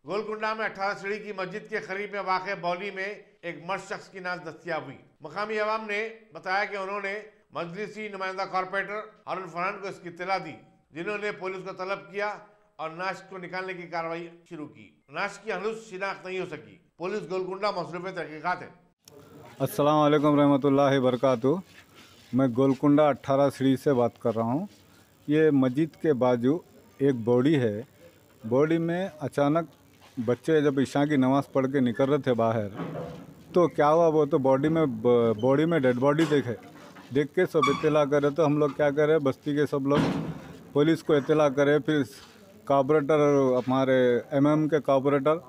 गोलकुंडा में 18 सीढ़ी की मस्जिद के करीब में वाक़ बौली में एक मर्द शख्स की नाश दस्तियाब हुई। मकामी अवाम ने बताया कि उन्होंने मजलिसी नुमाइंदा कॉर्पोरेटर हारून फरहान को इसकी इत्तला दी, जिन्होंने पुलिस को तलब किया और नाश को निकालने की कार्रवाई शुरू की। नाश की हनुस शिनाख्त नहीं हो सकी। पुलिस गोलकुंडा मसरूफ़ तहकीकात है। अस्सलाम वालेकुम रहमतुल्लाहि बरकातुहू। मैं गोलकुंडा 18 सीढ़ी से बात कर रहा हूँ। ये मस्जिद के बाजू एक बॉडी है। बॉडी में अचानक बच्चे जब ईशा की नमाज़ पढ़ के निकल रहे थे बाहर, तो क्या हुआ, वो तो बॉडी में डेड बॉडी देख के सब इत्तला करे। तो हम लोग क्या करें, बस्ती के सब लोग पुलिस को इत्तला करे। फिर कॉर्पोरेटर, हमारे एमएम के कॉर्पोरेटर,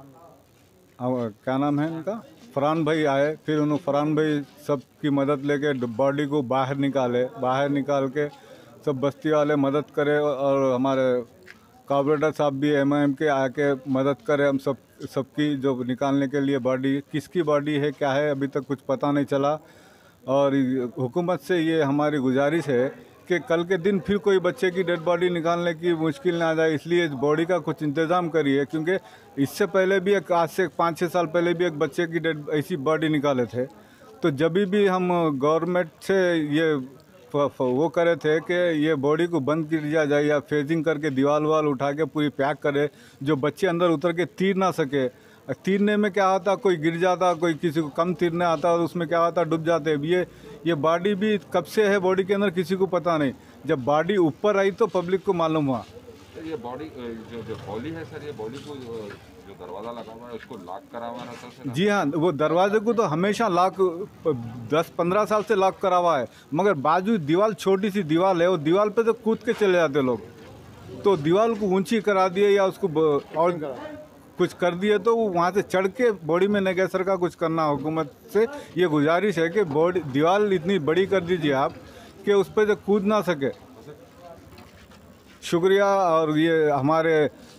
क्या नाम है इनका, फरहान भाई आए। फिर उन्होंने फरहान भाई सब की मदद लेके बॉडी को बाहर निकाल के सब बस्ती वाले मदद करे और हमारे कॉर्पोरेटर साहब भी एमएम के आके मदद करे। हम सबकी जो निकालने के लिए बॉडी, किसकी बॉडी है क्या है अभी तक कुछ पता नहीं चला। और हुकूमत से ये हमारी गुजारिश है कि कल के दिन फिर कोई बच्चे की डेड बॉडी निकालने की मुश्किल ना आ जाए, इसलिए बॉडी का कुछ इंतज़ाम करिए। क्योंकि इससे पहले भी आज से 5-6 साल पहले भी एक बच्चे की डेड ऐसी बॉडी निकाले थे। तो जब भी हम गवर्नमेंट से ये वो करे थे कि ये बॉडी को बंद किया जाए या फेजिंग करके दीवार उठा के पूरी पैक करे, जो बच्चे अंदर उतर के तीर ना सके। तीरने में क्या होता, कोई गिर जाता, कोई किसी को कम तीरने आता और उसमें क्या होता, डूब जाते। ये बॉडी भी कब से है बॉडी के अंदर किसी को पता नहीं। जब बॉडी ऊपर आई तो पब्लिक को मालूम हुआ। ये बॉडी जो बॉडी है सर, ये बॉडी को जो दरवाज़ा लगा हुआ है उसको लॉक करा हुआ है सर? जी हाँ, वो दरवाजे को तो हमेशा लॉक 10-15 साल से लॉक करा हुआ है, मगर बाजू दीवार, छोटी सी दीवार है, वो दीवार पे तो कूद के चले जाते लोग। तो दीवार को ऊंची करा दिए या उसको और कुछ कर दिए तो वहाँ से चढ़ के बॉडी में नगेसर का कुछ करना। हुकूमत से ये गुजारिश है कि बॉडी दीवार इतनी बड़ी कर दीजिए आप कि उस पर से कूद ना सके। शुक्रिया। और ये हमारे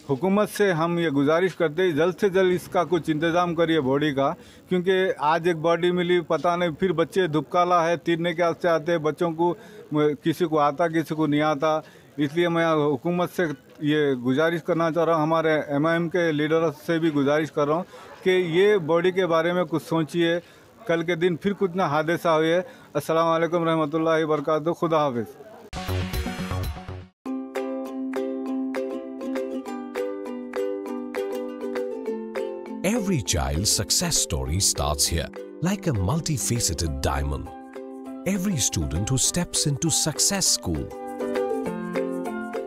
हुकूमत से हम ये गुजारिश करते हैं जल्द से जल्द इसका कुछ इंतज़ाम करिए बॉडी का, क्योंकि आज एक बॉडी मिली, पता नहीं फिर बच्चे धुपकाला है, तीरने के वास्ते आते हैं, बच्चों को किसी को आता किसी को नहीं आता। इसलिए मैं हुकूमत से ये गुजारिश करना चाह रहा हूँ, हमारे एमआईएम के लीडर से भी गुजारिश कर रहा हूँ कि ये बॉडी के बारे में कुछ सोचिए, कल के दिन फिर कुछ ना हादसा हुए। अस्सलाम वालेकुम रहमतुल्लाहि बरकातुहू। खुदा हाफिज़। Every child's success story starts here, like a multifaceted diamond. Every student who steps into Success School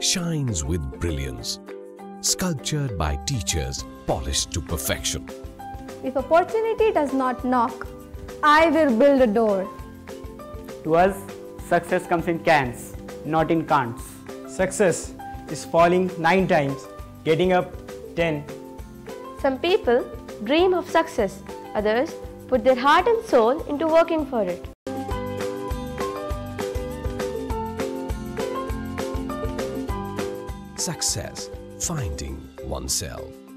shines with brilliance, sculptured by teachers polished to perfection. If opportunity does not knock, I will build a door. To us, success comes in cans, not in can'ts. Success is falling 9 times, getting up 10. Some people dream of success, others put their heart and soul into working for it. Success, finding oneself.